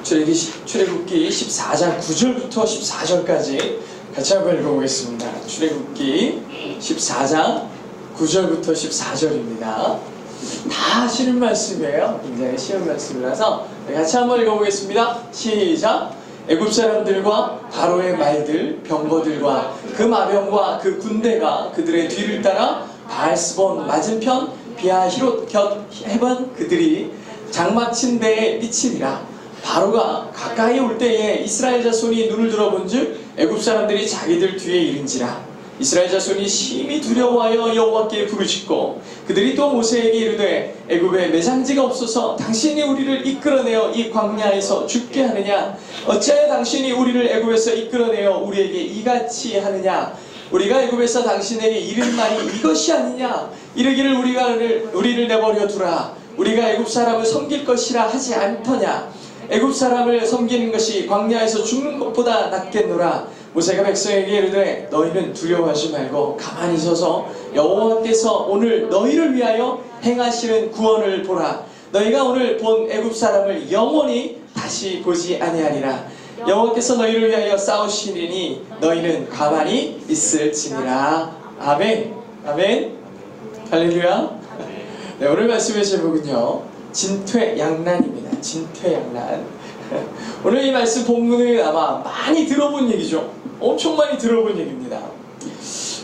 출애굽기 14장 9절부터 14절까지 같이 한번 읽어보겠습니다. 출애굽기 14장 9절부터 14절입니다. 다 아시는 말씀이에요. 굉장히 쉬운 말씀이라서 같이 한번 읽어보겠습니다. 시작! 애굽 사람들과 바로의 말들, 병거들과 그 마병과 그 군대가 그들의 뒤를 따라 바알스본 맞은편 비아히롯 곁 해변 그들이 장막친 데에 미치니라. 바로가 가까이 올 때에 이스라엘 자손이 눈을 들어본즉 애굽 사람들이 자기들 뒤에 이른지라. 이스라엘 자손이 심히 두려워하여 여호와께 부르짖고 그들이 또 모세에게 이르되 애굽에 매장지가 없어서 당신이 우리를 이끌어내어 이 광야에서 죽게 하느냐? 어찌하여 당신이 우리를 애굽에서 이끌어내어 우리에게 이같이 하느냐? 우리가 애굽에서 당신에게 이른 말이 이것이 아니냐? 이르기를 우리를 내버려 두라. 우리가 애굽 사람을 섬길 것이라 하지 않더냐? 애굽 사람을 섬기는 것이 광야에서 죽는 것보다 낫겠노라. 모세가 백성에게 이르되 너희는 두려워하지 말고 가만히 서서 여호와께서 오늘 너희를 위하여 행하시는 구원을 보라. 너희가 오늘 본 애굽 사람을 영원히 다시 보지 아니하리라. 여호와께서 너희를 위하여 싸우시리니 너희는 가만히 있을지니라. 아멘. 아멘. 할렐루야. 네, 오늘 말씀의 제목은요, 진퇴양난입니다. 진퇴양난. 오늘 이 말씀 본문은 아마 많이 들어본 얘기죠. 엄청 많이 들어본 얘기입니다.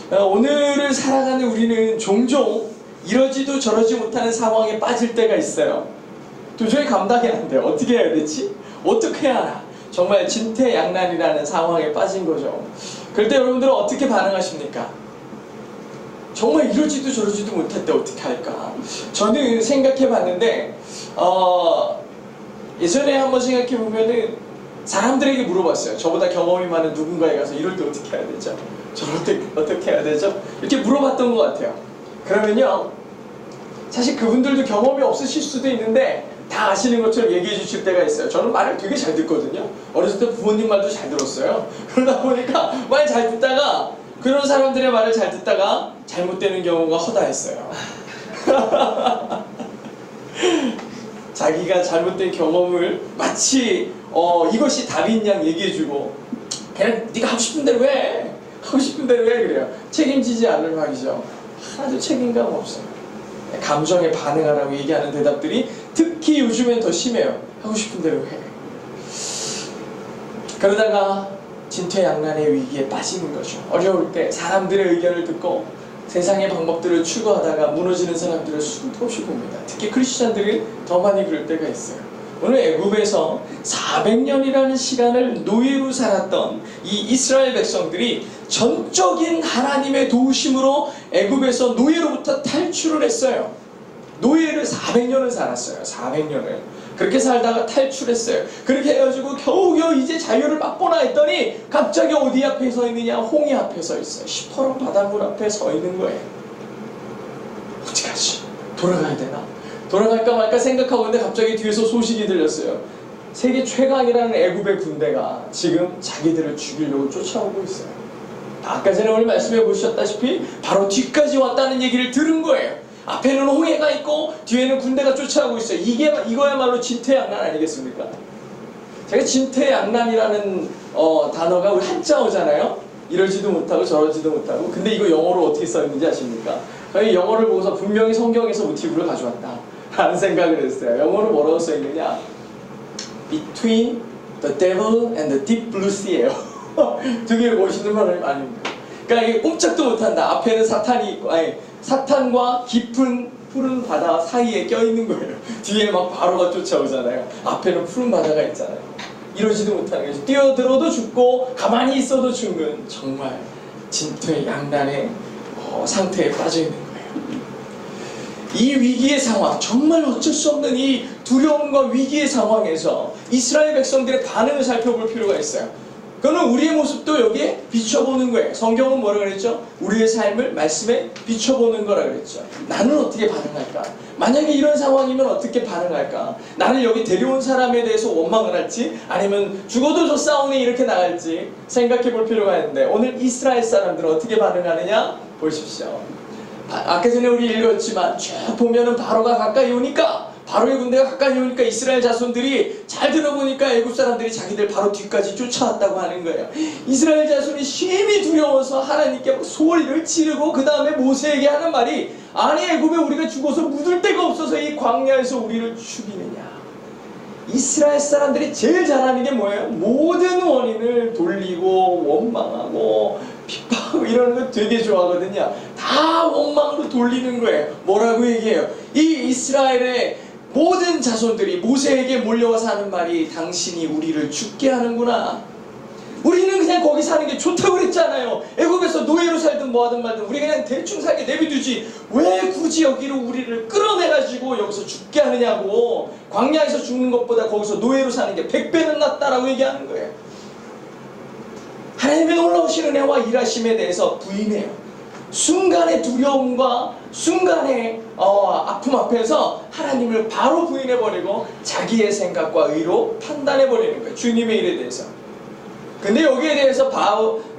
오늘을 살아가는 우리는 종종 이러지도 저러지 못하는 상황에 빠질 때가 있어요. 도저히 감당이 안 돼요. 어떻게 해야 되지? 어떻게 해야 하나? 정말 진퇴양난이라는 상황에 빠진 거죠. 그럴 때 여러분들은 어떻게 반응하십니까? 정말 이러지도 저러지도 못할 때 어떻게 할까? 저는 생각해 봤는데 예전에 한번 생각해 보면은 사람들에게 물어봤어요. 저보다 경험이 많은 누군가에 가서 이럴 때 어떻게 해야 되죠? 저럴 때 어떻게 해야 되죠? 이렇게 물어봤던 것 같아요. 그러면요, 사실 그분들도 경험이 없으실 수도 있는데 다 아시는 것처럼 얘기해 주실 때가 있어요. 저는 말을 되게 잘 듣거든요. 어렸을 때 부모님 말도 잘 들었어요. 그러다 보니까 말 잘 듣다가 그런 사람들의 말을 잘 듣다가 잘못되는 경우가 허다했어요. 자기가 잘못된 경험을 마치 이것이 답인 양 얘기해주고 그냥 네가 하고 싶은 대로 해, 하고 싶은 대로 해 그래요. 책임지지 않을 말이죠. 하나도 책임감 없어요. 감정에 반응하라고 얘기하는 대답들이 특히 요즘엔 더 심해요. 하고 싶은 대로 해. 그러다가 진퇴양난의 위기에 빠지는 거죠. 어려울 때 사람들의 의견을 듣고 세상의 방법들을 추구하다가 무너지는 사람들을 수도 없이 봅니다. 특히 크리스찬들은 더 많이 그럴 때가 있어요. 오늘 애굽에서 400년이라는 시간을 노예로 살았던 이 이스라엘 백성들이 전적인 하나님의 도우심으로 애굽에서 노예로부터 탈출을 했어요. 노예를 400년을 살았어요. 400년을. 그렇게 살다가 탈출했어요. 그렇게 해가지고 겨우겨우 이제 자유를 맛보나 했더니 갑자기 어디 앞에 서 있느냐? 홍해 앞에 서 있어요. 시퍼런 바닷물 앞에 서 있는 거예요. 어떡하지? 돌아가야 되나? 돌아갈까 말까 생각하고 있는데 갑자기 뒤에서 소식이 들렸어요. 세계 최강이라는 애굽의 군대가 지금 자기들을 죽이려고 쫓아오고 있어요. 아까 전에 오늘 말씀해 보셨다시피 바로 뒤까지 왔다는 얘기를 들은 거예요. 앞에는 홍해가 있고 뒤에는 군대가 쫓아오고 있어요. 이거야말로 진퇴양난 아니겠습니까? 제가 진퇴양난이라는 단어가 우리 한자어잖아요. 이러지도 못하고 저러지도 못하고. 근데 이거 영어로 어떻게 써있는지 아십니까? 저희 영어를 보고서 분명히 성경에서 모티브를 가져왔다 라는 생각을 했어요. 영어로 뭐라고 써있느냐? Between the devil and the deep blue sea예요. 되게 멋있는 말 아닙니까? 그러니까 이게 꼼짝도 못한다. 앞에는 사탄이 있고, 사탄과 깊은 푸른 바다 사이에 껴있는 거예요. 뒤에 막 바로가 쫓아오잖아요. 앞에는 푸른 바다가 있잖아요. 이러지도 못하는 거죠. 뛰어들어도 죽고 가만히 있어도 죽는 정말 진퇴양난의 상태에 빠져있는 거예요. 이 위기의 상황, 정말 어쩔 수 없는 이 두려움과 위기의 상황에서 이스라엘 백성들의 반응을 살펴볼 필요가 있어요. 그거는 우리의 모습도 여기에 비춰보는 거예요. 성경은 뭐라 그랬죠? 우리의 삶을 말씀에 비춰보는 거라 그랬죠. 나는 어떻게 반응할까? 만약에 이런 상황이면 어떻게 반응할까? 나를 여기 데려온 사람에 대해서 원망을 할지 아니면 죽어도 저 싸움에 이렇게 나갈지 생각해 볼 필요가 있는데 오늘 이스라엘 사람들은 어떻게 반응하느냐? 보십시오. 아까 전에 우리 읽었지만 쭉 보면은 바로가 가까이 오니까 바로의 군대가 가까이 오니까 이스라엘 자손들이 잘 들어보니까 애굽 사람들이 자기들 바로 뒤까지 쫓아왔다고 하는 거예요. 이스라엘 자손이 심히 두려워서 하나님께 소리를 지르고 그 다음에 모세에게 하는 말이, 아니 애굽에 우리가 죽어서 묻을 데가 없어서 이 광야에서 우리를 죽이느냐. 이스라엘 사람들이 제일 잘하는 게 뭐예요? 모든 원인을 돌리고 원망하고 핍박하고 이러는 거 되게 좋아하거든요. 다 원망으로 돌리는 거예요. 뭐라고 얘기해요? 이 이스라엘의 모든 자손들이 모세에게 몰려와서 하는 말이, 당신이 우리를 죽게 하는구나. 우리는 그냥 거기 사는 게 좋다고 그랬잖아요. 애굽에서 노예로 살든 뭐하든 말든 우리 그냥 대충 살게 내비두지 왜 굳이 여기로 우리를 끌어내가지고 여기서 죽게 하느냐고. 광야에서 죽는 것보다 거기서 노예로 사는 게 100배는 낫다라고 얘기하는 거예요. 하나님의 놀라우신 은혜와 일하심에 대해서 부인해요. 순간의 두려움과 순간의 아픔 앞에서 하나님을 바로 부인해버리고 자기의 생각과 의로 판단해버리는 거예요. 주님의 일에 대해서. 근데 여기에 대해서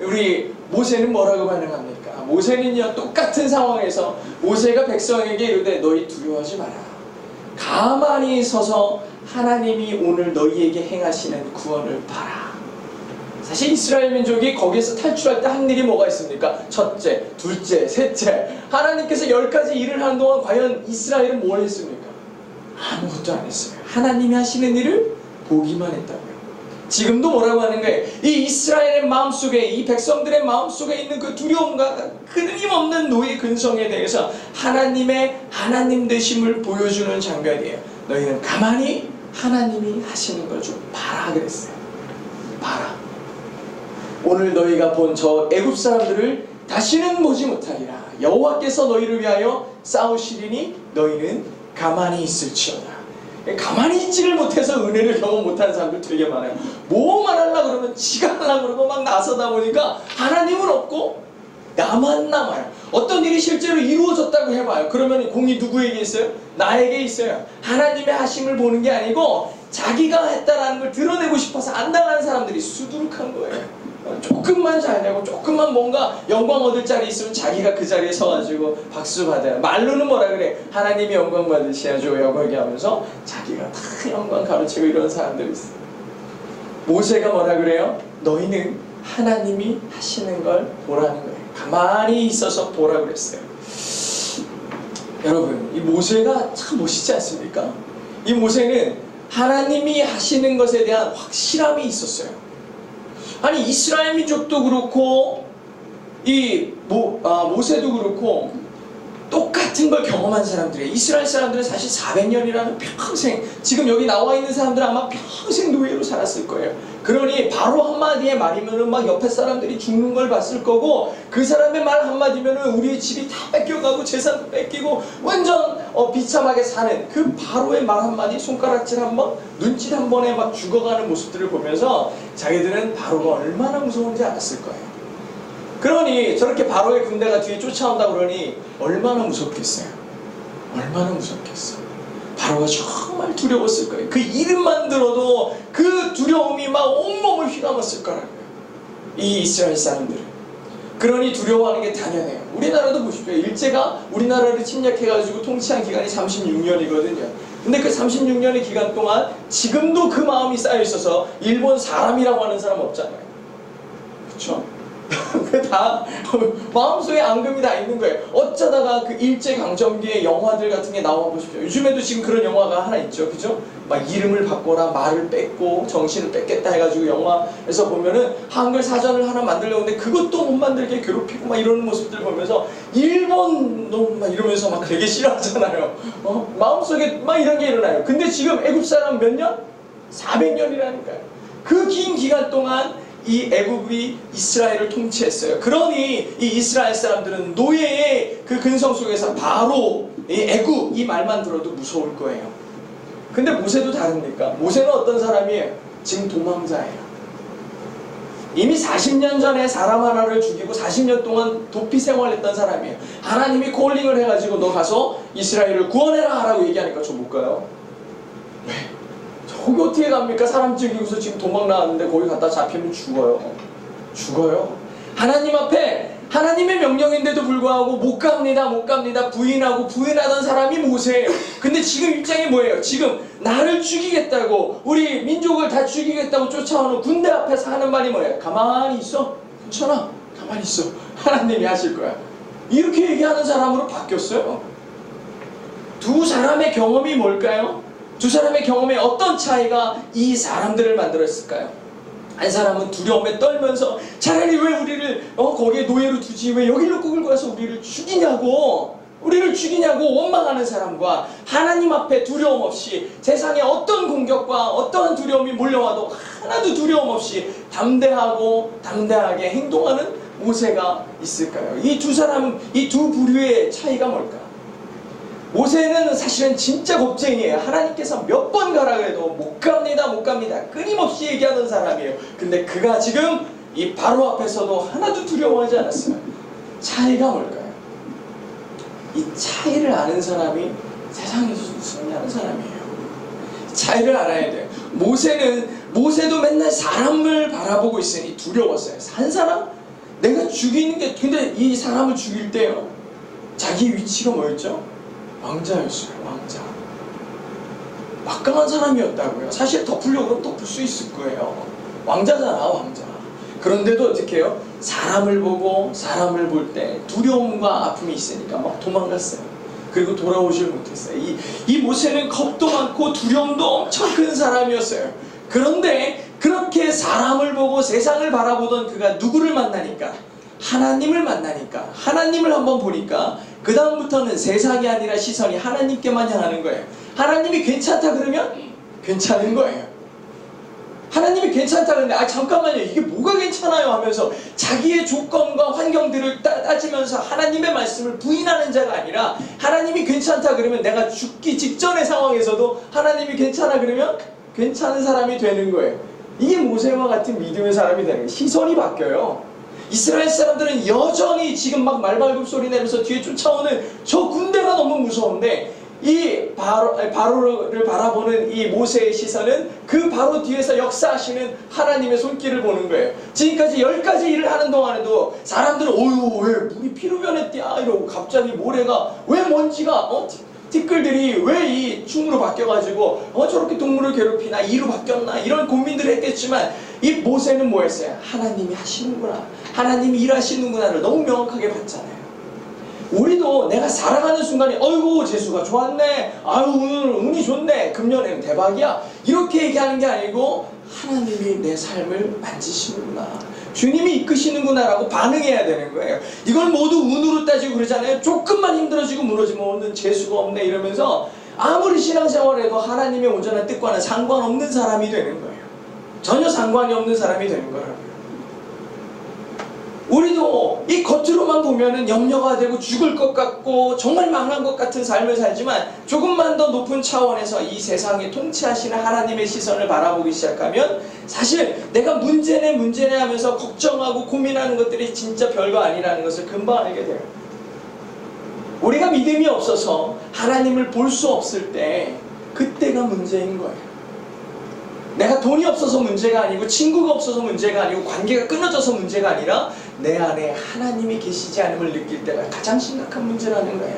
우리 모세는 뭐라고 반응합니까? 모세는요, 똑같은 상황에서 모세가 백성에게 이르되 너희 두려워하지 마라. 가만히 서서 하나님이 오늘 너희에게 행하시는 구원을 봐라. 사실 이스라엘 민족이 거기에서 탈출할 때 한 일이 뭐가 있습니까? 첫째, 둘째, 셋째. 하나님께서 10가지 일을 하는 동안 과연 이스라엘은 뭘 했습니까? 아무것도 안 했어요. 하나님이 하시는 일을 보기만 했다고요. 지금도 뭐라고 하는 거예요? 이 이스라엘의 마음속에, 이 백성들의 마음속에 있는 그 두려움과 끊임없는 노예 근성에 대해서 하나님 되심을 보여주는 장면이에요. 너희는 가만히 하나님이 하시는 걸 좀 봐라 그랬어요. 봐라. 오늘 너희가 본 저 애굽 사람들을 다시는 보지 못하리라. 여호와께서 너희를 위하여 싸우시리니 너희는 가만히 있을지어다. 가만히 있지를 못해서 은혜를 경험 못하는 사람들 되게 많아요. 뭐만 하려고 그러면 지가 하려고 그러고 막 나서다 보니까 하나님은 없고 나만 남아요. 어떤 일이 실제로 이루어졌다고 해봐요. 그러면 공이 누구에게 있어요? 나에게 있어요. 하나님의 하심을 보는 게 아니고 자기가 했다라는 걸 드러내고 싶어서 안 당하는 사람들이 수두룩한 거예요. 조금만 잘 되고 조금만 뭔가 영광 얻을 자리 있으면 자기가 그 자리에 서가지고 박수 받아요. 말로는 뭐라 그래? 하나님이 영광 받으셔야죠 여기 하면서 자기가 다 영광 가로채고 이런 사람들이 있어요. 모세가 뭐라 그래요? 너희는 하나님이 하시는 걸 보라는 거예요. 가만히 있어서 보라 그랬어요. 여러분, 이 모세가 참 멋있지 않습니까? 이 모세는 하나님이 하시는 것에 대한 확실함이 있었어요. 아니 이스라엘 민족도 그렇고 이 모세도 그렇고 똑같은 걸 경험한 사람들이에요. 이스라엘 사람들은 사실 400년이라는 평생, 지금 여기 나와 있는 사람들은 아마 평생 노예로 살았을 거예요. 그러니 바로 한마디의 말이면은 막 옆에 사람들이 죽는 걸 봤을 거고, 그 사람의 말 한마디면은 우리의 집이 다 뺏겨가고 재산도 뺏기고 완전 비참하게 사는 그 바로의 말 한마디, 손가락질 한번, 눈짓 한 번에 막 죽어가는 모습들을 보면서 자기들은 바로가 얼마나 무서운지 알았을 거예요. 그러니 저렇게 바로의 군대가 뒤에 쫓아온다 그러니 얼마나 무섭겠어요. 얼마나 무섭겠어. 바로가 정말 두려웠을 거예요. 그 이름만 들어도 그 두려움이 막 온몸을 휘감았을 거라고요. 이 이스라엘 사람들은. 그러니 두려워하는 게 당연해요. 우리나라도 보십시오. 일제가 우리나라를 침략해가지고 통치한 기간이 36년이거든요. 근데 그 36년의 기간 동안 지금도 그 마음이 쌓여있어서 일본 사람이라고 하는 사람 없잖아요. 그쵸? 다 마음속에 앙금이 다 있는 거예요. 어쩌다가 그 일제강점기의 영화들 같은 게 나와 보십시오. 요즘에도 지금 그런 영화가 하나 있죠. 그죠? 막 이름을 바꿔라, 말을 뺏고 정신을 뺏겠다 해가지고 영화에서 보면은 한글 사전을 하나 만들려고 하는데 그것도 못 만들게 괴롭히고 막 이러는 모습들 보면서 일본 놈 막 이러면서 막 되게 싫어하잖아요. 마음속에 막 이런 게 일어나요. 근데 지금 애굽 사람 몇 년? 400년이라니까요. 그 긴 기간 동안 이 애굽이 이스라엘을 통치했어요. 그러니 이 이스라엘 사람들은 노예의 그 근성 속에서 바로 이 애굽 이 말만 들어도 무서울 거예요. 근데 모세도 다릅니까? 모세는 어떤 사람이에요? 지금 도망자예요. 이미 40년 전에 사람 하나를 죽이고 40년 동안 도피 생활했던 사람이에요. 하나님이 콜링을 해가지고 너 가서 이스라엘을 구원해라 하라고 얘기하니까 저 못 가요. 왜? 거기 어떻게 갑니까? 사람 죽이고서 지금 도망 나왔는데 거기 갔다 잡히면 죽어요. 죽어요. 하나님 앞에 하나님의 명령인데도 불구하고 못 갑니다, 못 갑니다, 부인하던 사람이 모세예요. 근데 지금 입장이 뭐예요? 지금 나를 죽이겠다고, 우리 민족을 다 죽이겠다고 쫓아오는 군대 앞에서 하는 말이 뭐예요? 가만히 있어. 괜찮아. 가만히 있어. 하나님이 하실 거야. 이렇게 얘기하는 사람으로 바뀌었어요. 두 사람의 경험이 뭘까요? 두 사람의 경험에 어떤 차이가 이 사람들을 만들었을까요? 한 사람은 두려움에 떨면서 차라리 왜 우리를 거기에 노예로 두지, 왜 여기로 끌고 가서 우리를 죽이냐고 원망하는 사람과, 하나님 앞에 두려움 없이 세상에 어떤 공격과 어떠한 두려움이 몰려와도 하나도 두려움 없이 담대하게 행동하는 모세가 있을까요? 이 두 사람은, 이 두 부류의 차이가 뭘까? 모세는 사실은 진짜 겁쟁이에요. 하나님께서 몇 번 가라 그래도 못 갑니다, 못 갑니다, 끊임없이 얘기하는 사람이에요. 근데 그가 지금 이 바로 앞에서도 하나도 두려워하지 않았어요. 차이가 뭘까요? 이 차이를 아는 사람이 세상에서 승리하는 사람이에요. 차이를 알아야 돼요. 모세도 맨날 사람을 바라보고 있으니 두려웠어요. 한 사람? 내가 죽이는 게, 근데 이 사람을 죽일 때요, 자기 위치가 뭐였죠? 왕자였어요. 왕자. 막강한 사람이었다고요. 사실 덮으려고 그러면 덮을 수 있을 거예요. 왕자잖아, 왕자. 그런데도 어떻게 해요? 사람을 볼 때 두려움과 아픔이 있으니까 막 도망갔어요. 그리고 돌아오질 못했어요. 이 모세는 겁도 많고 두려움도 엄청 큰 사람이었어요. 그런데 그렇게 사람을 보고 세상을 바라보던 그가 누구를 만나니까? 하나님을 만나니까, 하나님을 한번 보니까 그 다음부터는 세상이 아니라 시선이 하나님께만 향하는 거예요. 하나님이 괜찮다 그러면 괜찮은 거예요. 하나님이 괜찮다 그러는데 잠깐만요, 이게 뭐가 괜찮아요 하면서 자기의 조건과 환경들을 따지면서 하나님의 말씀을 부인하는 자가 아니라, 하나님이 괜찮다 그러면 내가 죽기 직전의 상황에서도 하나님이 괜찮아 그러면 괜찮은 사람이 되는 거예요. 이게 모세와 같은 믿음의 사람이 되는 거예요. 시선이 바뀌어요. 이스라엘 사람들은 여전히 지금 막 말발굽 소리 내면서 뒤에 쫓아오는 저 군대가 너무 무서운데, 이 바로를 바라보는 이 모세의 시선은 그 바로 뒤에서 역사하시는 하나님의 손길을 보는 거예요. 지금까지 10가지 일을 하는 동안에도 사람들은 어휴 왜 물이 피로 변했냐 이러고, 갑자기 모래가 왜 먼지가 티끌들이 왜 이 충으로 바뀌어가지고 저렇게 동물을 괴롭히나, 이로 바뀌었나, 이런 고민들을 했겠지만, 이 모세는 뭐 했어요? 하나님이 하시는구나, 하나님이 일하시는구나를 너무 명확하게 봤잖아요. 우리도 내가 살아가는 순간에 어이구 재수가 좋았네, 아유 오늘 운이 좋네, 금년에는 대박이야, 이렇게 얘기하는 게 아니고 하나님이 내 삶을 만지시는구나, 주님이 이끄시는구나 라고 반응해야 되는 거예요. 이걸 모두 운으로 따지고 그러잖아요. 조금만 힘들어지고 무너지면 오늘 재수가 없네 이러면서 아무리 신앙생활을 해도 하나님의 온전한 뜻과는 상관없는 사람이 되는 거예요. 전혀 상관이 없는 사람이 되는 거예요. 우리도 이 겉으로만 보면은 염려가 되고 죽을 것 같고 정말 망한 것 같은 삶을 살지만, 조금만 더 높은 차원에서 이 세상에 통치하시는 하나님의 시선을 바라보기 시작하면 사실 내가 문제네 하면서 걱정하고 고민하는 것들이 진짜 별거 아니라는 것을 금방 알게 돼요. 우리가 믿음이 없어서 하나님을 볼 수 없을 때, 그때가 문제인 거예요. 내가 돈이 없어서 문제가 아니고, 친구가 없어서 문제가 아니고, 관계가 끊어져서 문제가 아니라 내 안에 하나님이 계시지 않음을 느낄 때가 가장 심각한 문제라는 거예요.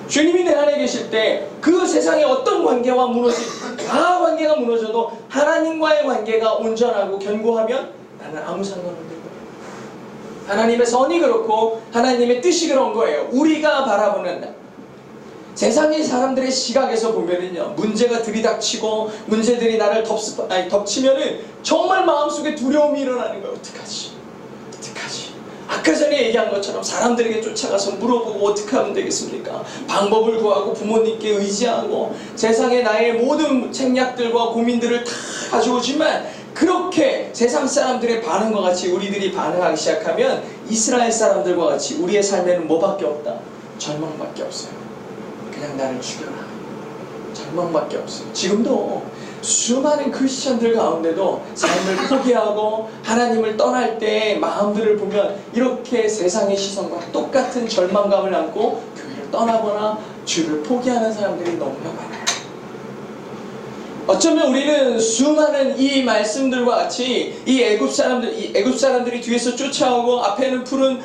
주님이 내 안에 계실 때 그 세상의 어떤 관계가 무너져도 하나님과의 관계가 온전하고 견고하면 나는 아무 상관없는 거예요. 하나님의 선이 그렇고 하나님의 뜻이 그런 거예요. 우리가 바라보는 세상의 사람들의 시각에서 보면은요, 문제가 들이닥치고 문제들이 나를 덮치면은 정말 마음속에 두려움이 일어나는 거예요. 어떡하지? 아까 전에 얘기한 것처럼 사람들에게 쫓아가서 물어보고 어떻게 하면 되겠습니까? 방법을 구하고 부모님께 의지하고 세상에 나의 모든 생략들과 고민들을 다 가져오지만, 그렇게 세상 사람들의 반응과 같이 우리들이 반응하기 시작하면 이스라엘 사람들과 같이 우리의 삶에는 뭐밖에 없다? 절망밖에 없어요. 그냥 나를 죽여라. 절망밖에 없어요. 지금도 수많은 크리스천들 가운데도 삶을 포기하고 하나님을 떠날 때 마음들을 보면 이렇게 세상의 시선과 똑같은 절망감을 안고 교회를 떠나거나 주를 포기하는 사람들이 너무나 많아요. 어쩌면 우리는 수많은 이 말씀들과 같이 이 애굽 사람들이 뒤에서 쫓아오고 앞에는 푸른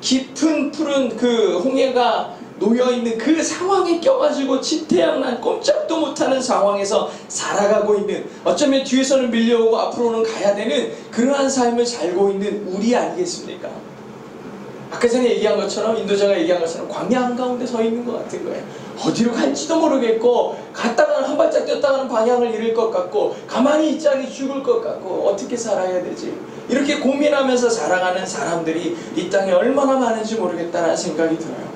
깊은 푸른 그 홍해가 놓여있는 그 상황에 껴가지고 진퇴양난 꼼짝도 못하는 상황에서 살아가고 있는, 어쩌면 뒤에서는 밀려오고 앞으로는 가야 되는 그러한 삶을 살고 있는 우리 아니겠습니까? 아까 전에 얘기한 것처럼, 인도자가 얘기한 것처럼 광야 한가운데 서 있는 것 같은 거예요. 어디로 갈지도 모르겠고, 갔다가는 한 발짝 뛰었다가는 방향을 잃을 것 같고, 가만히 있자니 죽을 것 같고, 어떻게 살아야 되지? 이렇게 고민하면서 살아가는 사람들이 이 땅에 얼마나 많은지 모르겠다는 생각이 들어요.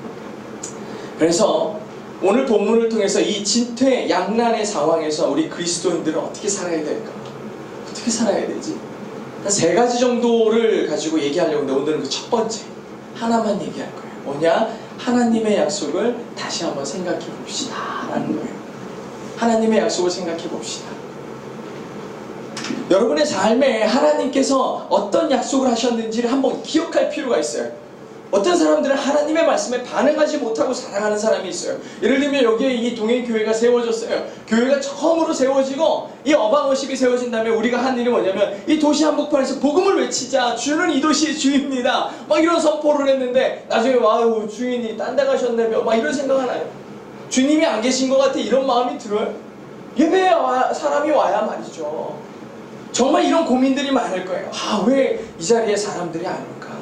그래서 오늘 본문을 통해서 이 진퇴양난의 상황에서 우리 그리스도인들은 어떻게 살아야 될까? 어떻게 살아야 되지? 한 3가지 정도를 가지고 얘기하려고 하는데, 오늘은 그 첫 번째 하나만 얘기할 거예요. 뭐냐? 하나님의 약속을 다시 한번 생각해 봅시다 라는 거예요. 하나님의 약속을 생각해 봅시다. 여러분의 삶에 하나님께서 어떤 약속을 하셨는지를 한번 기억할 필요가 있어요. 어떤 사람들은 하나님의 말씀에 반응하지 못하고 살아가는 사람이 있어요. 예를 들면 여기에 이 동행교회가 세워졌어요. 교회가 처음으로 세워지고 이 어방워십이 세워진 다음에 우리가 한 일이 뭐냐면, 이 도시 한복판에서 복음을 외치자, 주는 이 도시의 주입니다, 막 이런 선포를 했는데, 나중에 와우 주인이 딴 데 가셨네며 막 이런 생각 하나요? 주님이 안 계신 것 같아, 이런 마음이 들어요. 예배에 사람이 와야 말이죠. 정말 이런 고민들이 많을 거예요. 아, 왜 이 자리에 사람들이 안 올까?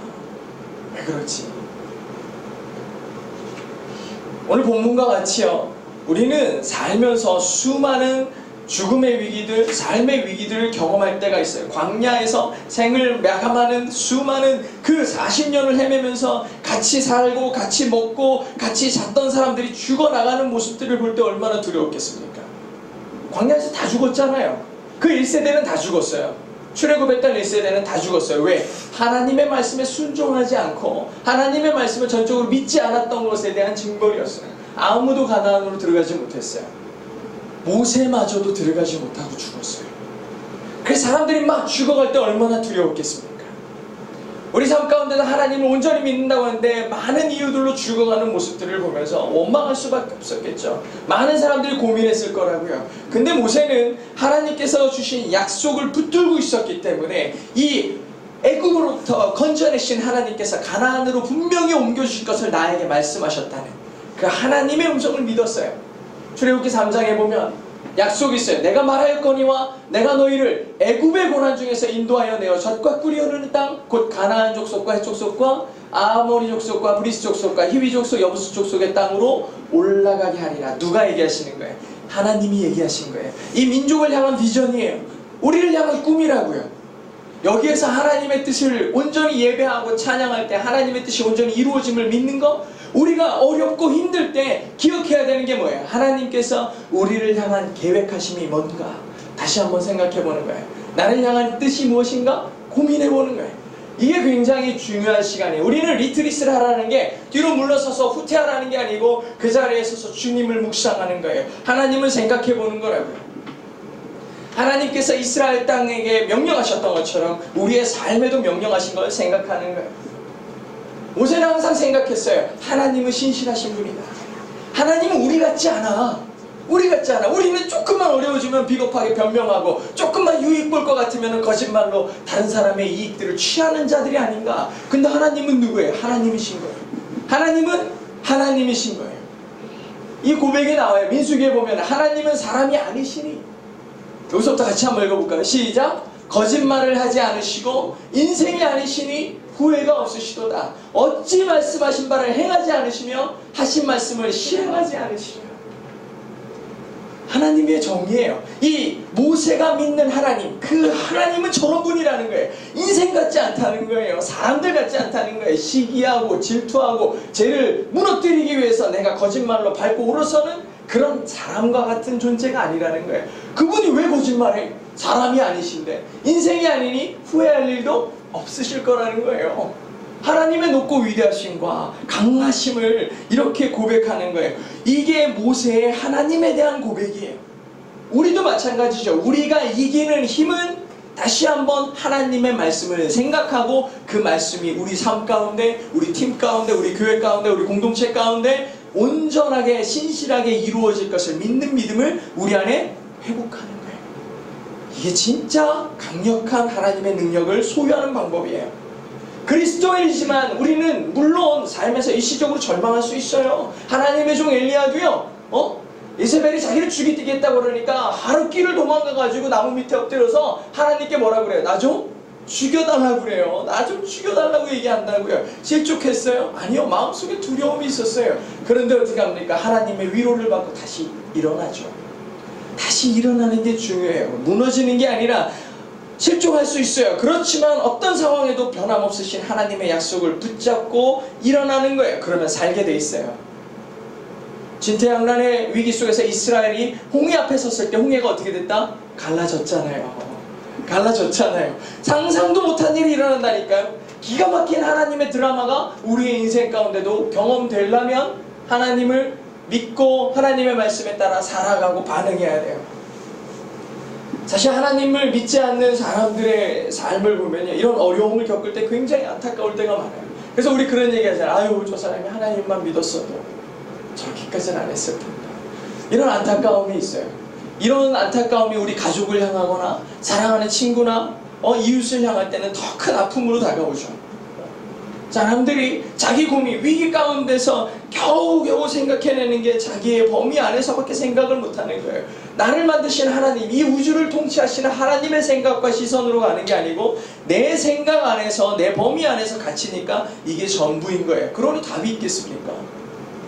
왜 그렇지? 오늘 본문과 같이요, 우리는 살면서 수많은 죽음의 위기들, 삶의 위기들을 경험할 때가 있어요. 광야에서 생을 마감하는 수많은 그 40년을 헤매면서 같이 살고 같이 먹고 같이 잤던 사람들이 죽어나가는 모습들을 볼 때 얼마나 두려웠겠습니까? 광야에서 다 죽었잖아요. 그 1세대는 다 죽었어요. 출애굽했던 1세대는 다 죽었어요. 왜? 하나님의 말씀에 순종하지 않고 하나님의 말씀을 전적으로 믿지 않았던 것에 대한 징벌이었어요. 아무도 가나안으로 들어가지 못했어요. 모세마저도 들어가지 못하고 죽었어요. 그래서 사람들이 막 죽어갈 때 얼마나 두려웠겠습니까? 우리 삶 가운데서 하나님을 온전히 믿는다고 하는데 많은 이유들로 죽어가는 모습들을 보면서 원망할 수밖에 없었겠죠. 많은 사람들이 고민했을 거라고요. 근데 모세는 하나님께서 주신 약속을 붙들고 있었기 때문에 이 애굽으로부터 건져내신 하나님께서 가나안으로 분명히 옮겨주실 것을 나에게 말씀하셨다는 그 하나님의 음성을 믿었어요. 출애굽기 3장에 보면 약속이 있어요. 내가 말하였거니와 내가 너희를 애굽의 고난 중에서 인도하여 내어 젖과 꿀이 흐르는 땅, 곧 가나안 족속과 헷 족속과 아모리 족속과 브리스 족속과 히위 족속, 여부스 족속의 땅으로 올라가게 하리라. 누가 얘기하시는 거예요? 하나님이 얘기하신 거예요. 이 민족을 향한 비전이에요. 우리를 향한 꿈이라고요. 여기에서 하나님의 뜻을 온전히 예배하고 찬양할 때 하나님의 뜻이 온전히 이루어짐을 믿는 것, 우리가 어렵고 힘들 때 기억해야 되는 게 뭐예요? 하나님께서 우리를 향한 계획하심이 뭔가 다시 한번 생각해 보는 거예요. 나를 향한 뜻이 무엇인가 고민해 보는 거예요. 이게 굉장히 중요한 시간이에요. 우리는 리트리스를 하라는 게 뒤로 물러서서 후퇴하라는 게 아니고 그 자리에 서서 주님을 묵상하는 거예요. 하나님을 생각해 보는 거라고요. 하나님께서 이스라엘 땅에게 명령하셨던 것처럼 우리의 삶에도 명령하신 걸 생각하는 거예요. 모세는 항상 생각했어요. 하나님은 신실하신 분이다. 하나님은 우리 같지 않아. 우리 같지 않아. 우리는 조금만 어려워지면 비겁하게 변명하고, 조금만 유익 볼 것 같으면 거짓말로 다른 사람의 이익들을 취하는 자들이 아닌가. 근데 하나님은 누구예요? 하나님이신 거예요. 하나님은 하나님이신 거예요. 이 고백이 나와요. 민수기에 보면 하나님은 사람이 아니시니. 여기서부터 같이 한번 읽어볼까요? 시작! 거짓말을 하지 않으시고 인생이 아니시니 후회가 없으시도다. 어찌 말씀하신 바를 행하지 않으시며 하신 말씀을 실행하지 않으시며. 하나님의 정의예요. 이 모세가 믿는 하나님, 그 하나님은 저런 분이라는 거예요. 인생 같지 않다는 거예요. 사람들 같지 않다는 거예요. 시기하고 질투하고 죄를 무너뜨리기 위해서 내가 거짓말로 밟고 오르서는 그런 사람과 같은 존재가 아니라는 거예요. 그분이 왜 거짓말해? 사람이 아니신데. 인생이 아니니 후회할 일도 없으실 거라는 거예요. 하나님의 높고 위대하심과 강하심을 이렇게 고백하는 거예요. 이게 모세의 하나님에 대한 고백이에요. 우리도 마찬가지죠. 우리가 이기는 힘은 다시 한번 하나님의 말씀을 생각하고 그 말씀이 우리 삶 가운데, 우리 팀 가운데, 우리 교회 가운데, 우리 공동체 가운데 온전하게 신실하게 이루어질 것을 믿는 믿음을 우리 안에 회복하는 거예요. 이게 진짜 강력한 하나님의 능력을 소유하는 방법이에요. 그리스도인이지만 우리는 물론 삶에서 일시적으로 절망할 수 있어요. 하나님의 종 엘리야도요, 이세벨이 자기를 죽이겠다고 그러니까 하루 길을 도망가가지고 나무 밑에 엎드려서 하나님께 뭐라 그래요? 나 좀 죽여달라고 그래요. 나 좀 죽여달라고 얘기한다고요. 실족했어요? 아니요. 마음속에 두려움이 있었어요. 그런데 어떻게 합니까? 하나님의 위로를 받고 다시 일어나죠. 다시 일어나는 게 중요해요. 무너지는 게 아니라 실족할 수 있어요. 그렇지만 어떤 상황에도 변함없으신 하나님의 약속을 붙잡고 일어나는 거예요. 그러면 살게 돼 있어요. 진퇴양난의 위기 속에서 이스라엘이 홍해 앞에 섰을 때 홍해가 어떻게 됐다? 갈라졌잖아요. 갈라졌잖아요. 상상도 못한 일이 일어난다니까요. 기가 막힌 하나님의 드라마가 우리의 인생 가운데도 경험되려면 하나님을 믿고 하나님의 말씀에 따라 살아가고 반응해야 돼요. 사실 하나님을 믿지 않는 사람들의 삶을 보면요, 이런 어려움을 겪을 때 굉장히 안타까울 때가 많아요. 그래서 우리 그런 얘기 하잖아요. 아유, 저 사람이 하나님만 믿었어도 저렇게까지는 안 했을 텐데. 이런 안타까움이 있어요. 이런 안타까움이 우리 가족을 향하거나 사랑하는 친구나 이웃을 향할 때는 더 큰 아픔으로 다가오죠. 사람들이 자기 고민, 위기 가운데서 겨우겨우 생각해내는 게 자기의 범위 안에서밖에 생각을 못하는 거예요. 나를 만드신 하나님, 이 우주를 통치하시는 하나님의 생각과 시선으로 가는 게 아니고 내 생각 안에서, 내 범위 안에서 갇히니까 이게 전부인 거예요. 그러니 답이 있겠습니까?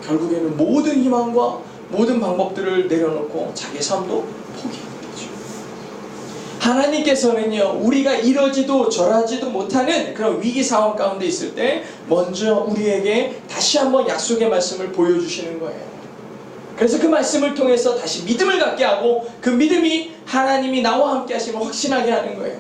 결국에는 모든 희망과 모든 방법들을 내려놓고 자기 삶도 포기하는 거죠. 하나님께서는요, 우리가 이러지도 저러지도 못하는 그런 위기 상황 가운데 있을 때 먼저 우리에게 다시 한번 약속의 말씀을 보여주시는 거예요. 그래서 그 말씀을 통해서 다시 믿음을 갖게 하고 그 믿음이 하나님이 나와 함께 하심을 확신하게 하는 거예요.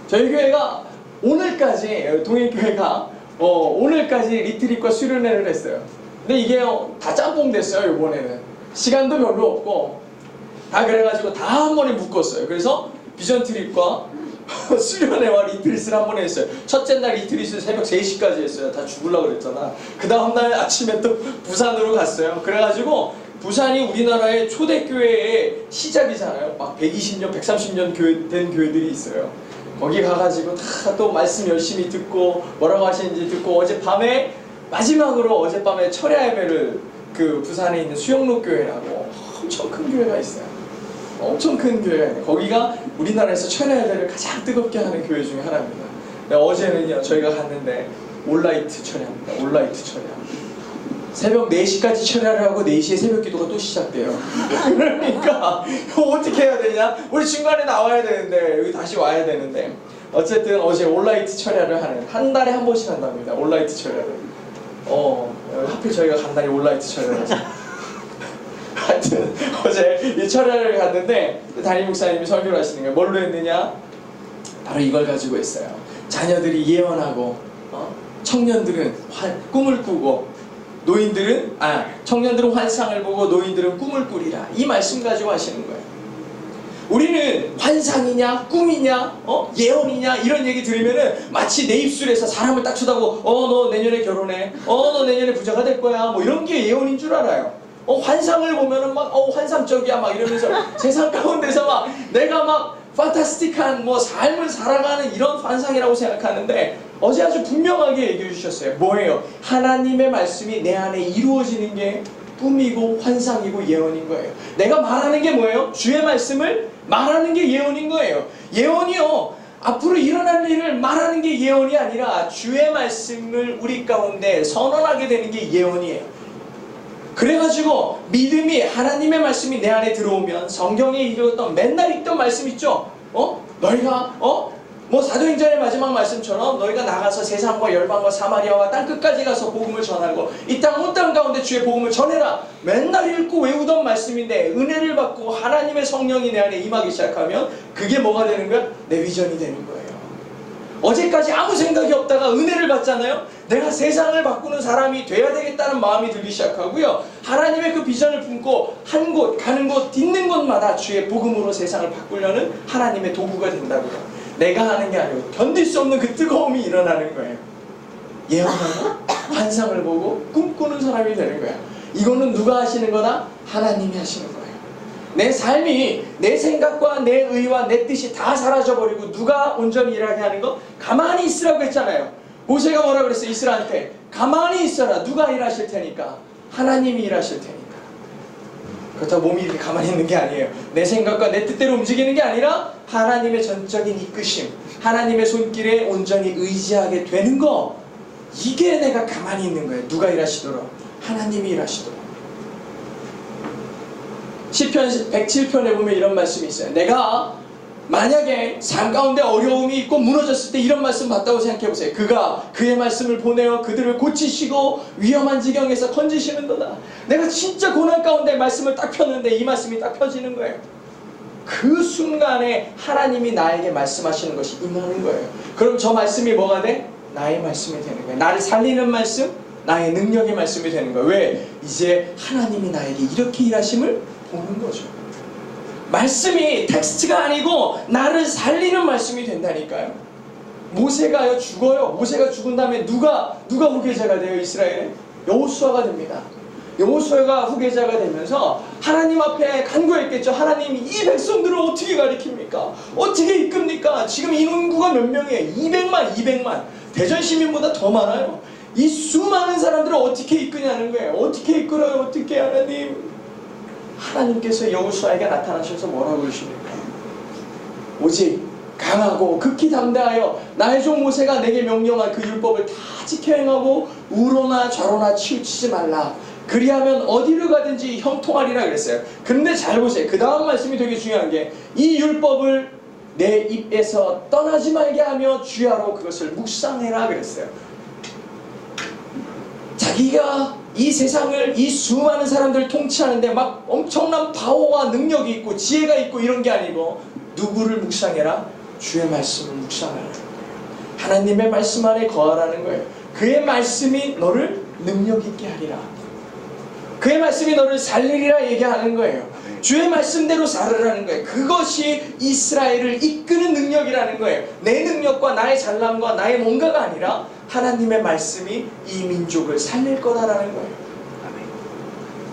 저희 교회가 오늘까지, 동일교회가 오늘까지 리트릿과 수련회를 했어요. 근데 이게 다 짬뽕 됐어요. 이번에는 시간도 별로 없고 다 그래가지고 다 한 번에 묶었어요. 그래서 비전 트립과 수련회와 리트릿을 한 번에 했어요. 첫째 날 리트릿을 새벽 3시까지 했어요. 다 죽으려고 그랬잖아. 그 다음날 아침에 또 부산으로 갔어요. 그래가지고 부산이 우리나라의 초대교회의 시작이잖아요. 막 120년, 130년 된 교회들이 있어요. 거기 가가지고 다 또 말씀 열심히 듣고 뭐라고 하시는지 듣고 어젯밤에 마지막으로 어젯밤에 철야 예배를 그 부산에 있는 수영로 교회라고 엄청 큰 교회가 있어요. 엄청 큰 교회. 거기가 우리나라에서 철야 예배를 가장 뜨겁게 하는 교회 중에 하나입니다. 어제는요, 저희가 갔는데 온라이트 철야입니다. 온라이트 철야. 새벽 4시까지 철야를 하고 4시에 새벽 기도가 또 시작돼요. 그러니까 어떻게 해야 되냐? 우리 중간에 나와야 되는데 여기 다시 와야 되는데 어쨌든 어제 온라이트 철야를 하는, 한 달에 한 번씩 한답니다. 온라이트 철야를. 하필 저희가 간 날이 온라이트 철야라서. 하여튼 어제 이 철야를 갔는데 담임 목사님이 설교를 하시는 거예요. 뭘로 했느냐? 바로 이걸 가지고 했어요. 자녀들이 예언하고 청년들은 꿈을 꾸고 청년들은 환상을 보고 노인들은 꿈을 꾸리라. 이 말씀 가지고 하시는 거예요. 우리는 환상이냐 꿈이냐 예언이냐 이런 얘기 들으면은 마치 내 입술에서 사람을 딱 쳐다보고 너 내년에 결혼해, 너 내년에 부자가 될 거야, 뭐 이런 게 예언인 줄 알아요. 환상을 보면은 막 환상적이야 막 이러면서 세상 가운데서 막 내가 막 판타스틱한 뭐 삶을 살아가는 이런 환상이라고 생각하는데 어제 아주 분명하게 얘기해 주셨어요. 뭐예요? 하나님의 말씀이 내 안에 이루어지는 게 꿈이고 환상이고 예언인 거예요. 내가 말하는 게 뭐예요? 주의 말씀을 말하는 게 예언인 거예요. 예언이요, 앞으로 일어날 일을 말하는 게 예언이 아니라 주의 말씀을 우리 가운데 선언하게 되는 게 예언이에요. 그래가지고 믿음이, 하나님의 말씀이 내 안에 들어오면 성경에 읽었던 맨날 읽던 말씀 있죠? 너희가 뭐 사도행전의 마지막 말씀처럼 너희가 나가서 세상과 열방과 사마리아와 땅끝까지 가서 복음을 전하고 이 땅 온 땅 가운데 주의 복음을 전해라. 맨날 읽고 외우던 말씀인데 은혜를 받고 하나님의 성령이 내 안에 임하기 시작하면 그게 뭐가 되는 거야? 내 비전이 되는 거예요. 어제까지 아무 생각이 없다가 은혜를 받잖아요. 내가 세상을 바꾸는 사람이 돼야 되겠다는 마음이 들기 시작하고요. 하나님의 그 비전을 품고 한 곳, 가는 곳, 딛는 곳마다 주의 복음으로 세상을 바꾸려는 하나님의 도구가 된다고요. 내가 하는 게 아니고 견딜 수 없는 그 뜨거움이 일어나는 거예요. 예언하고 환상을 보고 꿈꾸는 사람이 되는 거야. 이거는 누가 하시는 거다? 하나님이 하시는 거예요. 내 삶이, 내 생각과 내 의와 내 뜻이 다 사라져버리고 누가 온전히 일하게 하는 거? 가만히 있으라고 했잖아요. 모세가 뭐라 그랬어요? 이스라엘한테 가만히 있어라. 누가 일하실 테니까? 하나님이 일하실 테니까. 그렇다고 몸이 이렇게 가만히 있는 게 아니에요. 내 생각과 내 뜻대로 움직이는 게 아니라 하나님의 전적인 이끄심, 하나님의 손길에 온전히 의지하게 되는 거, 이게 내가 가만히 있는 거예요. 누가 일하시도록? 하나님이 일하시도록. 시편 107편에 보면 이런 말씀이 있어요. 내가 만약에 삶 가운데 어려움이 있고 무너졌을 때 이런 말씀 봤다고 생각해보세요. 그가 그의 말씀을 보내어 그들을 고치시고 위험한 지경에서 건지시는도다. 내가 진짜 고난 가운데 말씀을 딱 폈는데 이 말씀이 딱 펴지는 거예요. 그 순간에 하나님이 나에게 말씀하시는 것이 임하는 거예요. 그럼 저 말씀이 뭐가 돼? 나의 말씀이 되는 거예요. 나를 살리는 말씀, 나의 능력의 말씀이 되는 거예요. 왜? 이제 하나님이 나에게 이렇게 일하심을 보는 거죠. 말씀이 텍스트가 아니고 나를 살리는 말씀이 된다니까요. 모세가요 죽어요. 모세가 죽은 다음에 누가 후계자가 돼요? 이스라엘에? 여호수아가 됩니다. 여호수아가 후계자가 되면서 하나님 앞에 간구했겠죠. 하나님이 이 백성들을 어떻게 가리킵니까? 어떻게 이끕니까? 지금 인구가 몇 명이에요? 200만. 대전 시민보다 더 많아요. 이 수많은 사람들을 어떻게 이끄냐는 거예요. 어떻게 이끌어요? 어떻게 하나님? 하나님께서 여호수아에게 나타나셔서 뭐라고 그러십니까? 오직 강하고 극히 담대하여 나의 종 모세가 내게 명령한 그 율법을 다 지켜 행하고 우로나 좌로나 치우치지 말라. 그리하면 어디를 가든지 형통하리라 그랬어요. 근데 잘 보세요. 그 다음 말씀이 되게 중요한 게 이 율법을 내 입에서 떠나지 말게 하며 주야로 그것을 묵상해라 그랬어요. 자기가 이 세상을 이 수많은 사람들을 통치하는데 막 엄청난 파워와 능력이 있고 지혜가 있고 이런 게 아니고 누구를 묵상해라? 주의 말씀을 묵상하라는 거예요. 하나님의 말씀 안에 거하라는 거예요. 그의 말씀이 너를 능력 있게 하리라. 그의 말씀이 너를 살리리라 얘기하는 거예요. 주의 말씀대로 살으라는 거예요. 그것이 이스라엘을 이끄는 능력이라는 거예요. 내 능력과 나의 잘남과 나의 뭔가가 아니라 하나님의 말씀이 이 민족을 살릴 거다라는 거예요.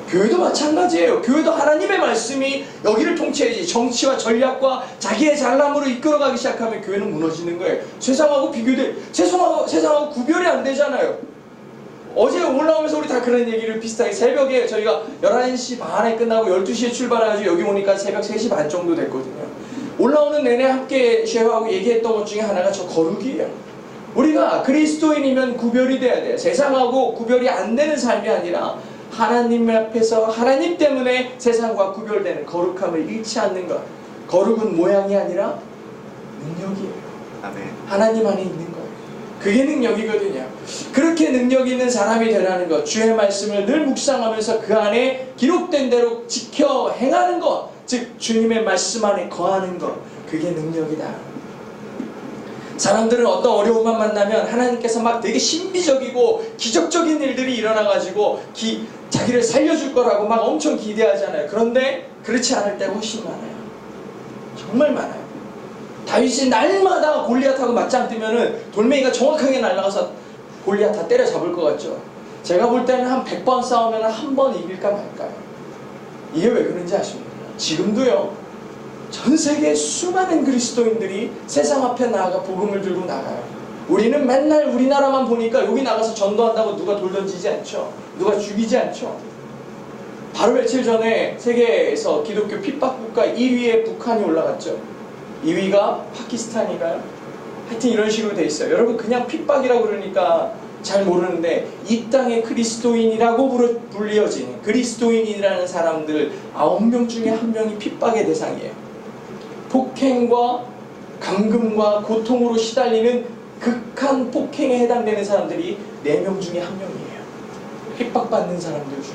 교회도 마찬가지예요. 교회도 하나님의 말씀이 여기를 통치해야지. 정치와 전략과 자기의 잘남으로 이끌어가기 시작하면 교회는 무너지는 거예요. 세상하고 세상하고 구별이 안 되잖아요. 어제 올라오면서 우리 다 그런 얘기를 비슷하게 새벽에 저희가 11시 반에 끝나고 12시에 출발해가지고 여기 오니까 새벽 3시 반 정도 됐거든요. 올라오는 내내 함께 쉐어하고 얘기했던 것 중에 하나가 저 거룩이에요. 우리가 그리스도인이면 구별이 돼야 돼요. 세상하고 구별이 안 되는 삶이 아니라 하나님 앞에서 하나님 때문에 세상과 구별되는 거룩함을 잃지 않는 것. 거룩은 모양이 아니라 능력이에요. 아멘. 하나님 안에 있는 거예요. 그게 능력이거든요. 그렇게 능력 있는 사람이 되라는 것, 주의 말씀을 늘 묵상하면서 그 안에 기록된 대로 지켜 행하는 것, 즉 주님의 말씀 안에 거하는 것, 그게 능력이다. 사람들은 어떤 어려움만 만나면 하나님께서 막 되게 신비적이고 기적적인 일들이 일어나가지고 자기를 살려줄 거라고 막 엄청 기대하잖아요. 그런데 그렇지 않을 때가 훨씬 많아요. 정말 많아요. 다윗이 날마다 골리앗하고 맞짱 뜨면은 돌멩이가 정확하게 날아가서 골리앗 다 때려잡을 것 같죠. 제가 볼 때는 한 100번 싸우면 한 번 이길까 말까요. 이게 왜 그런지 아십니까? 지금도요, 전 세계 수많은 그리스도인들이 세상 앞에 나아가 복음을 들고 나가요. 우리는 맨날 우리나라만 보니까 여기 나가서 전도한다고 누가 돌 던지지 않죠. 누가 죽이지 않죠. 바로 며칠 전에 세계에서 기독교 핍박국가 1위에 북한이 올라갔죠. 2위가 파키스탄인가요? 하여튼 이런 식으로 돼 있어요. 여러분 그냥 핍박이라고 그러니까 잘 모르는데 이 땅의 그리스도인이라고 불리어지는 그리스도인이라는 사람들 9명 중에 1명이 핍박의 대상이에요. 폭행과 감금과 고통으로 시달리는 극한 폭행에 해당되는 사람들이 4명 중에 1명이에요. 핍박받는 사람들 중에.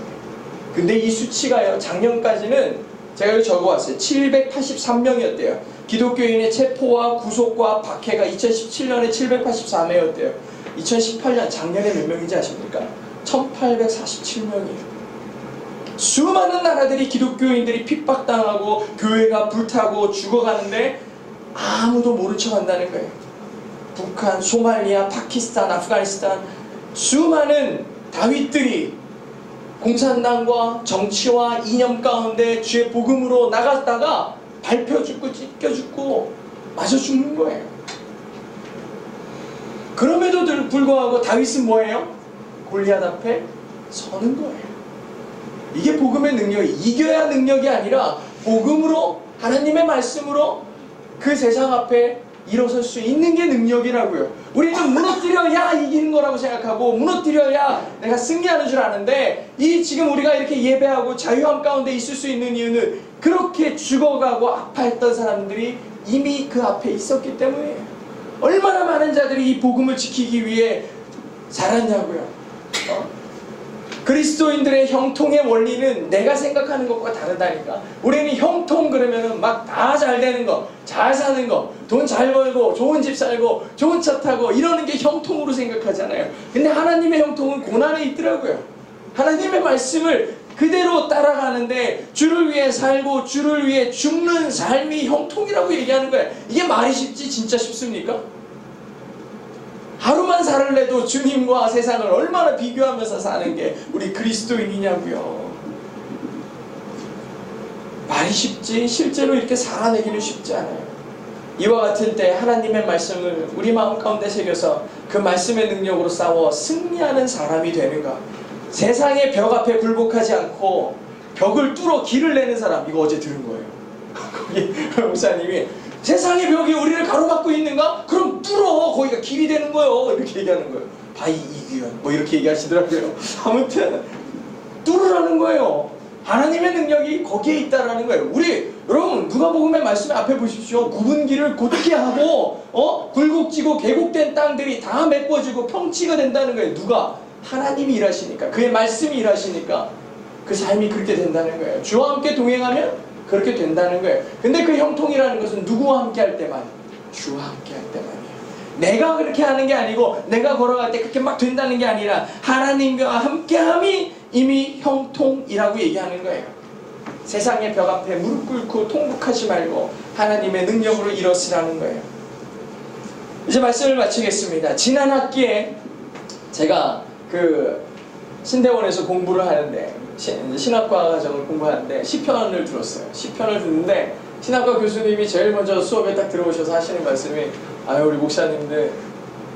근데 이 수치가요, 작년까지는 제가 여기 적어왔어요. 783명이었대요. 기독교인의 체포와 구속과 박해가 2017년에 784명이었대요. 2018년 작년에 몇 명인지 아십니까? 1847명이에요. 수많은 나라들이 기독교인들이 핍박당하고 교회가 불타고 죽어가는데 아무도 모른 척 한다는 거예요. 북한, 소말리아, 파키스탄, 아프가니스탄 수많은 다윗들이 공산당과 정치와 이념 가운데 주의 복음으로 나갔다가 밟혀 죽고 찢겨 죽고 맞아 죽는 거예요. 그러면 그럼에도 불구하고 다윗은 뭐예요? 골리앗 앞에 서는 거예요. 이게 복음의 능력이, 이겨야 능력이 아니라 복음으로, 하나님의 말씀으로 그 세상 앞에 일어설 수 있는 게 능력이라고요. 우리는 무너뜨려야 이기는 거라고 생각하고 무너뜨려야 내가 승리하는 줄 아는데, 이 지금 우리가 이렇게 예배하고 자유함 가운데 있을 수 있는 이유는 그렇게 죽어가고 아파했던 사람들이 이미 그 앞에 있었기 때문이에요. 얼마나 많은 자들이 이 복음을 지키기 위해 살았냐고요. 그리스도인들의 형통의 원리는 내가 생각하는 것과 다르다니까. 우리는 형통 그러면은 막 다 잘 되는 거, 잘 사는 거, 돈 잘 벌고 좋은 집 살고 좋은 차 타고 이러는 게 형통으로 생각하잖아요. 근데 하나님의 형통은 고난에 있더라고요. 하나님의 말씀을 그대로 따라가는데 주를 위해 살고 주를 위해 죽는 삶이 형통이라고 얘기하는 거예요. 이게 말이 쉽지 진짜 쉽습니까? 하루만 살을래도 주님과 세상을 얼마나 비교하면서 사는 게 우리 그리스도인이냐고요. 말이 쉽지 실제로 이렇게 살아내기는 쉽지 않아요. 이와 같을 때 하나님의 말씀을 우리 마음 가운데 새겨서 그 말씀의 능력으로 싸워 승리하는 사람이 되는가. 세상의 벽 앞에 굴복하지 않고 벽을 뚫어 길을 내는 사람, 이거 어제 들은 거예요. 거기 목사님이 세상의 벽이 우리를 가로막고 있는가? 그럼 뚫어! 거기가 길이 되는 거예요. 이렇게 얘기하는 거예요. 바이 이규현 뭐 이렇게 얘기하시더라고요. 아무튼 뚫으라는 거예요. 하나님의 능력이 거기에 있다라는 거예요. 우리 여러분 누가복음의 말씀 앞에 보십시오. 굽은 길을 곧게 하고 굴곡지고 계곡된 땅들이 다 메꿔지고 평지가 된다는 거예요. 누가? 하나님이 일하시니까, 그의 말씀이 일하시니까 그 삶이 그렇게 된다는 거예요. 주와 함께 동행하면 그렇게 된다는 거예요. 근데 그 형통이라는 것은 누구와 함께 할 때만? 주와 함께 할 때만이에요. 내가 그렇게 하는 게 아니고 내가 걸어갈 때 그렇게 막 된다는 게 아니라 하나님과 함께함이 이미 형통이라고 얘기하는 거예요. 세상의 벽 앞에 무릎 꿇고 통곡하지 말고 하나님의 능력으로 일어서라는 거예요. 이제 말씀을 마치겠습니다. 지난 학기에 제가 그 신대원에서 공부를 하는데, 신학과 과정을 공부하는데 시편을 들었어요. 시편을 듣는데 신학과 교수님이 제일 먼저 수업에 딱 들어오셔서 하시는 말씀이, 아유 우리 목사님들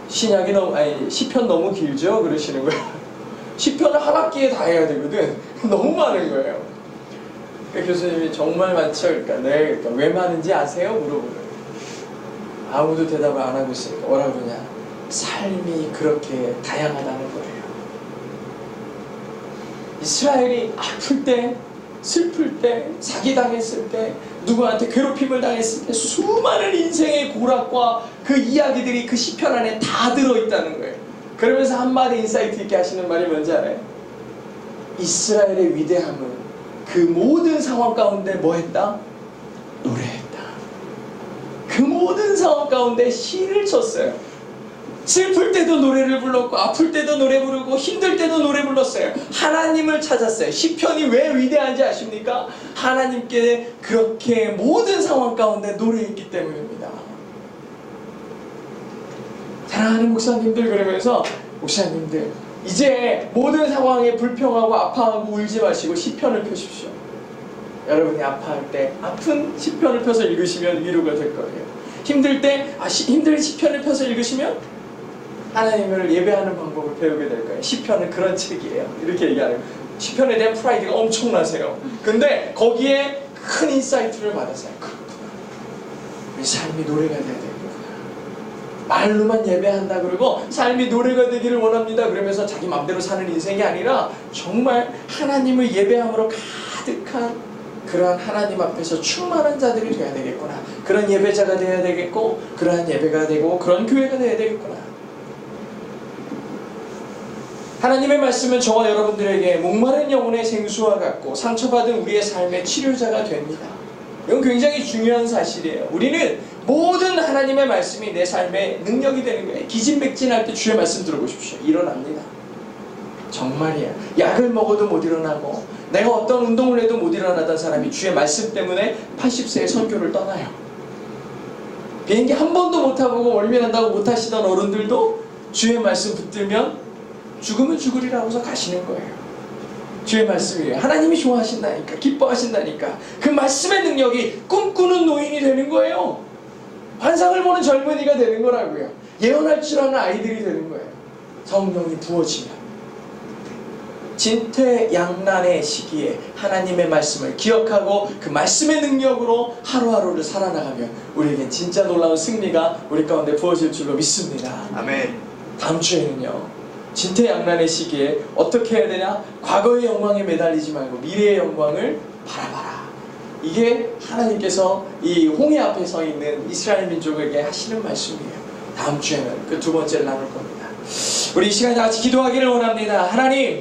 신약이 너무, 아니 시편 너무 길죠? 그러시는 거예요. 시편을 한 학기에 다 해야 되거든. 너무 많은 거예요. 그 교수님이 정말 많죠? 그러니까 네, 그러니까 왜 많은지 아세요? 물어보는 거예요. 아무도 대답을 안 하고 있으니까 뭐라 그러냐, 삶이 그렇게 다양하다는 거예요. 이스라엘이 아플 때, 슬플 때, 사기당했을 때, 누구한테 괴롭힘을 당했을 때 수많은 인생의 고락과 그 이야기들이 그 시편 안에 다 들어있다는 거예요. 그러면서 한마디 인사이트 있게 하시는 말이 뭔지 알아요? 이스라엘의 위대함은 그 모든 상황 가운데 뭐 했다? 노래했다. 그 모든 상황 가운데 시를 쳤어요. 슬플 때도 노래를 불렀고 아플 때도 노래 부르고 힘들 때도 노래 불렀어요. 하나님을 찾았어요. 시편이 왜 위대한지 아십니까? 하나님께 그렇게 모든 상황 가운데 노래했기 때문입니다. 사랑하는 목사님들, 그러면서 목사님들 이제 모든 상황에 불평하고 아파하고 울지 마시고 시편을 펴십시오. 여러분이 아파할 때 아픈 시편을 펴서 읽으시면 위로가 될 거예요. 힘들 때 힘든 시편을 펴서 읽으시면 하나님을 예배하는 방법을 배우게 될 거예요. 시편은 그런 책이에요. 이렇게 얘기하는 거예요. 시편에 대한 프라이드가 엄청나세요. 근데 거기에 큰 인사이트를 받았어요. 우리 삶이 노래가 돼야 되는구나. 말로만 예배한다 그러고 삶이 노래가 되기를 원합니다 그러면서 자기 마음대로 사는 인생이 아니라 정말 하나님을 예배함으로 가득한 그러한 하나님 앞에서 충만한 자들이 되어야 되겠구나. 그런 예배자가 되어야 되겠고, 그러한 예배가 되고 그런 교회가 되어야 되겠구나. 하나님의 말씀은 저와 여러분들에게 목마른 영혼의 생수와 같고 상처받은 우리의 삶의 치료자가 됩니다. 이건 굉장히 중요한 사실이에요. 우리는 모든 하나님의 말씀이 내 삶의 능력이 되는 거예요. 기진맥진할 때 주의 말씀 들어보십시오. 일어납니다. 정말이야. 약을 먹어도 못 일어나고 내가 어떤 운동을 해도 못 일어나던 사람이 주의 말씀 때문에 80세에 선교를 떠나요. 비행기 한 번도 못 타보고 월미난다고 못 하시던 어른들도 주의 말씀 붙들면 죽으면 죽으리라고 해서 가시는 거예요. 주의 말씀이에요. 하나님이 좋아하신다니까, 기뻐하신다니까. 그 말씀의 능력이 꿈꾸는 노인이 되는 거예요. 환상을 보는 젊은이가 되는 거라고요. 예언할 줄 아는 아이들이 되는 거예요. 성령이 부어지면 진퇴양난의 시기에 하나님의 말씀을 기억하고 그 말씀의 능력으로 하루하루를 살아나가면 우리에겐 진짜 놀라운 승리가 우리 가운데 부어질 줄로 믿습니다. 아멘. 다음 주에는요, 진퇴양난의 시기에 어떻게 해야 되냐? 과거의 영광에 매달리지 말고 미래의 영광을 바라봐라. 이게 하나님께서 이 홍해 앞에 서 있는 이스라엘 민족에게 하시는 말씀이에요. 다음 주에는 그 두 번째를 나눌 겁니다. 우리 이 시간에 같이 기도하기를 원합니다. 하나님,